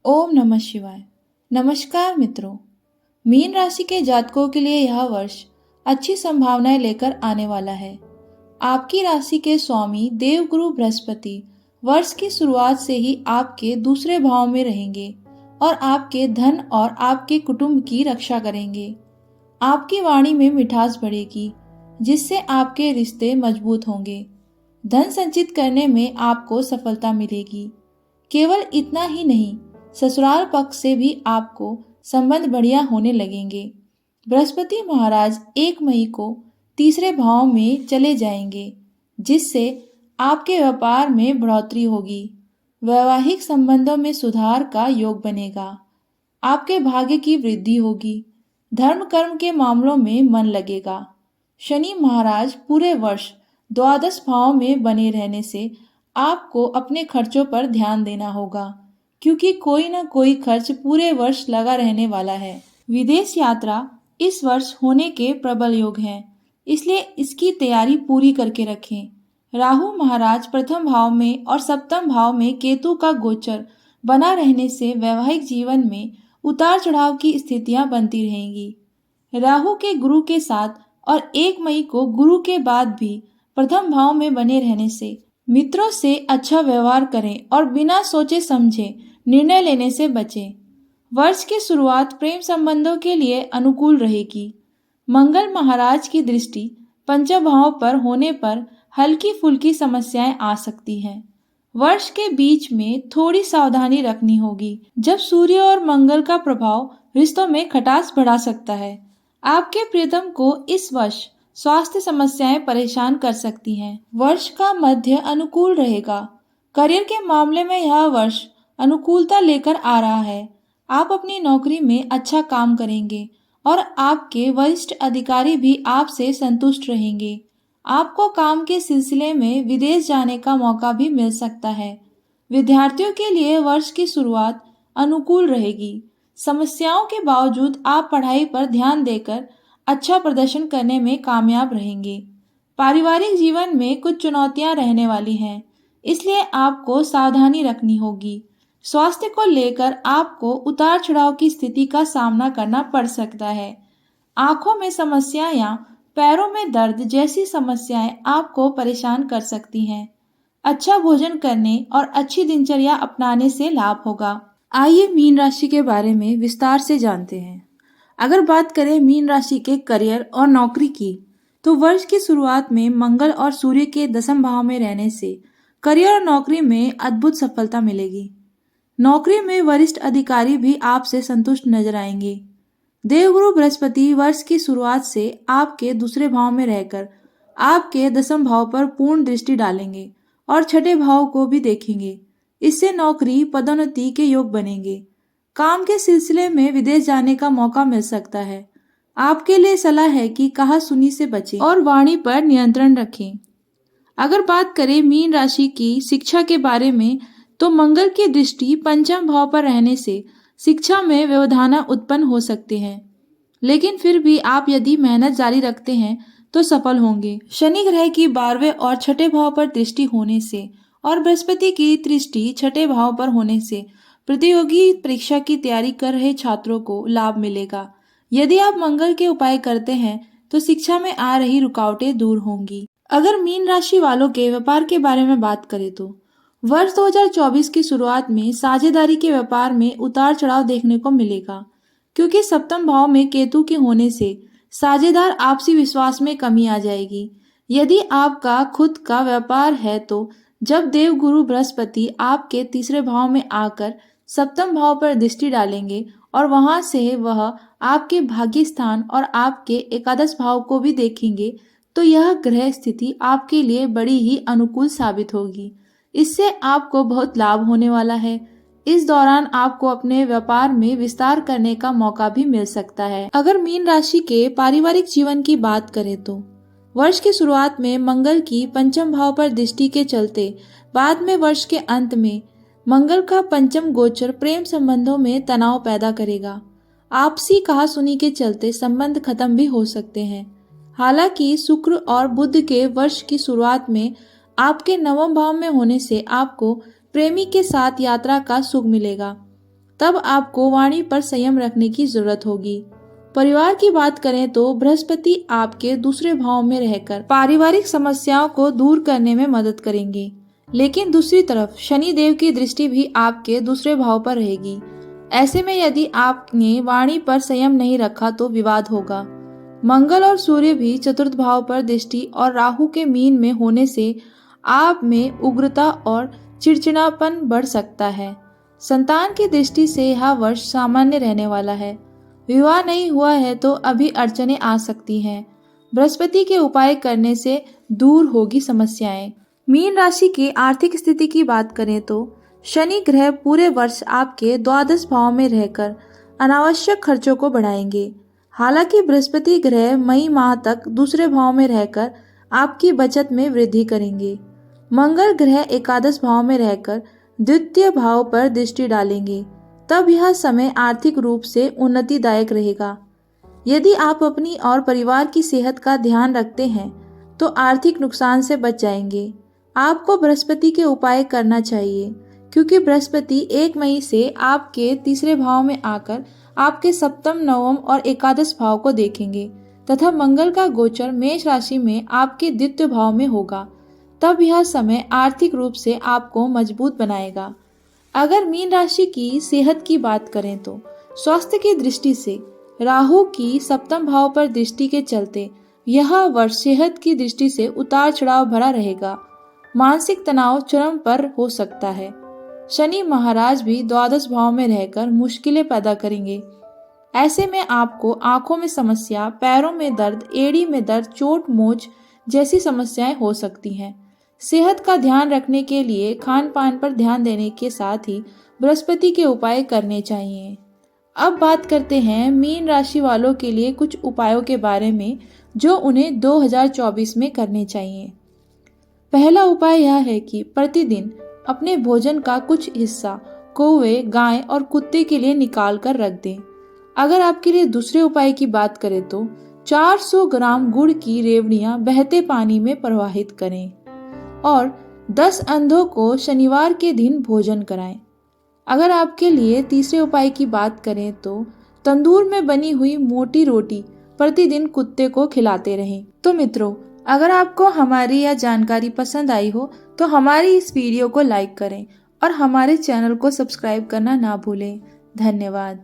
ओम नमः शिवाय। नमस्कार मित्रों, मीन राशि के जातकों के लिए यह वर्ष अच्छी संभावनाएं लेकर आने वाला है। आपकी राशि के स्वामी देवगुरु बृहस्पति वर्ष की शुरुआत से ही आपके दूसरे भाव में रहेंगे और आपके धन और आपके कुटुंब की रक्षा करेंगे। आपकी वाणी में मिठास बढ़ेगी, जिससे आपके रिश्ते मजबूत होंगे। धन संचित करने में आपको सफलता मिलेगी। केवल इतना ही नहीं, ससुराल पक्ष से भी आपको संबंध बढ़िया होने लगेंगे। बृहस्पति महाराज 1 मई को तीसरे भाव में चले जाएंगे, जिससे आपके व्यापार में बढ़ोतरी होगी। वैवाहिक संबंधों में सुधार का योग बनेगा। आपके भाग्य की वृद्धि होगी। धर्म कर्म के मामलों में मन लगेगा। शनि महाराज पूरे वर्ष द्वादश भाव में बने रहने से आपको अपने खर्चों पर ध्यान देना होगा, क्योंकि कोई न कोई खर्च पूरे वर्ष लगा रहने वाला है। विदेश यात्रा इस वर्ष होने के प्रबल योग हैं, इसलिए इसकी तैयारी पूरी करके रखें। राहु महाराज प्रथम भाव में और सप्तम भाव में केतु का गोचर बना रहने से वैवाहिक जीवन में उतार चढ़ाव की स्थितियां बनती रहेंगी। राहु के गुरु के साथ और 1 मई को गुरु के बाद भी प्रथम भाव में बने रहने से मित्रों से अच्छा व्यवहार करें और बिना सोचे समझे निर्णय लेने से बचें। वर्ष की शुरुआत प्रेम संबंधों के लिए अनुकूल रहेगी। मंगल महाराज की दृष्टि पंचम भाव पर होने पर हल्की फुल्की समस्याएं आ सकती हैं। वर्ष के बीच में थोड़ी सावधानी रखनी होगी, जब सूर्य और मंगल का प्रभाव रिश्तों में खटास बढ़ा सकता है। आपके प्रियतम को इस वर्ष स्वास्थ्य समस्याएं परेशान कर सकती हैं। वर्ष का मध्य अनुकूल रहेगा। करियर के मामले में यह वर्ष अनुकूलता लेकर आ रहा है। आप अपनी नौकरी में अच्छा काम करेंगे और आपके वरिष्ठ अधिकारी भी आपसे संतुष्ट रहेंगे। आपको काम के सिलसिले में विदेश जाने का मौका भी मिल सकता है। विद्यार्थियों के लिए वर्ष की शुरुआत अनुकूल रहेगी। समस्याओं के बावजूद आप पढ़ाई पर ध्यान देकर अच्छा प्रदर्शन करने में कामयाब रहेंगे। पारिवारिक जीवन में कुछ चुनौतियां रहने वाली हैं, इसलिए आपको सावधानी रखनी होगी। स्वास्थ्य को लेकर आपको उतार चढ़ाव की स्थिति का सामना करना पड़ सकता है। आंखों में समस्या या पैरों में दर्द जैसी समस्याएं आपको परेशान कर सकती हैं। अच्छा भोजन करने और अच्छी दिनचर्या अपनाने से लाभ होगा। आइए मीन राशि के बारे में विस्तार से जानते हैं। अगर बात करें मीन राशि के करियर और नौकरी की, तो वर्ष की शुरुआत में मंगल और सूर्य के दसम भाव में रहने से करियर और नौकरी में अद्भुत सफलता मिलेगी। नौकरी में वरिष्ठ अधिकारी भी आपसे संतुष्ट नजर आएंगे। देवगुरु बृहस्पति वर्ष की शुरुआत से आपके दूसरे भाव में रहकर आपके दसम भाव पर पूर्ण दृष्टि डालेंगे और छठे भाव को भी देखेंगे। इससे नौकरी पदोन्नति के योग बनेंगे। काम के सिलसिले में विदेश जाने का मौका मिल सकता है। आपके लिए सलाह है कि कहासुनी से बचें और वाणी पर नियंत्रण रखें। अगर बात करें मीन राशि की शिक्षा के बारे में, तो मंगल की दृष्टि पंचम भाव पर रहने से शिक्षा में व्यवधान उत्पन्न हो सकते हैं, लेकिन फिर भी आप यदि मेहनत जारी रखते हैं तो सफल होंगे। शनि ग्रह की 12वें और छठे भाव पर दृष्टि होने से और बृहस्पति की दृष्टि छठे भाव पर होने से प्रतियोगी परीक्षा की तैयारी कर रहे छात्रों को लाभ मिलेगा। यदि आप मंगल के उपाय करते हैं तो शिक्षा में आ रही रुकावटें दूर होंगी। अगर मीन राशि वालों के व्यापार के बारे में बात करें तो वर्ष 2024 की शुरुआत में साझेदारी के व्यापार में उतार चढ़ाव देखने को मिलेगा, क्योंकि सप्तम भाव में केतु के होने से साझेदार आपसी विश्वास में कमी आ जाएगी। यदि आपका खुद का व्यापार है तो जब देवगुरु बृहस्पति आपके तीसरे भाव में आकर सप्तम भाव पर दृष्टि डालेंगे और वहां से वह आपके भाग्य स्थान और आपके एकादश भाव को भी देखेंगे, तो यह ग्रह स्थिति आपके लिए बड़ी ही अनुकूल साबित होगी। इससे आपको बहुत लाभ होने वाला है। इस दौरान आपको अपने व्यापार में विस्तार करने का मौका भी मिल सकता है। अगर मीन राशि के पारिवारिक जीवन की बात करें तो वर्ष की शुरुआत में मंगल की पंचम भाव पर दृष्टि के चलते बाद में वर्ष के अंत में मंगल का पंचम गोचर प्रेम संबंधों में तनाव पैदा करेगा। आपसी कहासुनी के चलते संबंध खत्म भी हो सकते हैं। हालांकि शुक्र और बुध के वर्ष की शुरुआत में आपके नवम भाव में होने से आपको प्रेमी के साथ यात्रा का सुख मिलेगा। तब आपको वाणी पर संयम रखने की जरूरत होगी। परिवार की बात करें तो बृहस्पति आपके दूसरे भाव में रहकर पारिवारिक समस्याओं को दूर करने में मदद करेंगे। लेकिन दूसरी तरफ शनि देव की दृष्टि भी आपके दूसरे भाव पर रहेगी। ऐसे में यदि आपने वाणी पर संयम नहीं रखा तो विवाद होगा। मंगल और सूर्य भी चतुर्थ भाव पर दृष्टि और राहु के मीन में होने से आप में उग्रता और चिड़चिड़ापन बढ़ सकता है। संतान की दृष्टि से यह वर्ष सामान्य रहने वाला है। विवाह नहीं हुआ है तो अभी अड़चनें आ सकती हैं। बृहस्पति के उपाय करने से दूर होगी समस्याएं। मीन राशि की आर्थिक स्थिति की बात करें तो शनि ग्रह पूरे वर्ष आपके द्वादश भाव में रहकर अनावश्यक खर्चों को बढ़ाएंगे। हालांकि बृहस्पति ग्रह मई माह तक दूसरे भाव में रहकर आपकी बचत में वृद्धि करेंगे। मंगल ग्रह एकादश भाव में रहकर द्वितीय भाव पर दृष्टि डालेंगे। तब यह समय आर्थिक रूप से उन्नतिदायक रहेगा। यदि आप अपनी और परिवार की सेहत का ध्यान रखते हैं तो आर्थिक नुकसान से बच जाएंगे। आपको बृहस्पति के उपाय करना चाहिए क्योंकि बृहस्पति 1 मई से आपके तीसरे भाव में आकर आपके सप्तम, नवम और एकादश भाव को देखेंगे तथा मंगल का गोचर मेष राशि में आपके द्वितीय भाव में होगा। तब यह समय आर्थिक रूप से आपको मजबूत बनाएगा। अगर मीन राशि की सेहत की बात करें तो स्वास्थ्य की दृष्टि से राहु की सप्तम भाव पर दृष्टि के चलते यह वर्ष सेहत की दृष्टि से उतार चढ़ाव भरा रहेगा। मानसिक तनाव चरम पर हो सकता है। शनि महाराज भी द्वादश भाव में रहकर मुश्किलें पैदा करेंगे। ऐसे में आपको आंखों में समस्या, पैरों में दर्द, एड़ी में दर्द, चोट मोच जैसी समस्याएं हो सकती हैं। सेहत का ध्यान रखने के लिए खान पान पर ध्यान देने के साथ ही बृहस्पति के उपाय करने चाहिए। अब बात करते हैं मीन राशि वालों के लिए कुछ उपायों के बारे में जो उन्हें 2024 में करने चाहिए। पहला उपाय यह है कि प्रतिदिन अपने भोजन का कुछ हिस्सा कौवे, गाय और कुत्ते के लिए निकाल कर रख दें। अगर आपके लिए दूसरे उपाय की बात करें तो 400 ग्राम गुड़ की रेवड़ियां बहते पानी में प्रवाहित करें और 10 अंधों को शनिवार के दिन भोजन कराएं। अगर आपके लिए तीसरे उपाय की बात करें तो तंदूर में बनी हुई मोटी रोटी प्रतिदिन कुत्ते को खिलाते रहें। तो मित्रों, अगर आपको हमारी यह जानकारी पसंद आई हो तो हमारी इस वीडियो को लाइक करें और हमारे चैनल को सब्सक्राइब करना ना भूलें। धन्यवाद।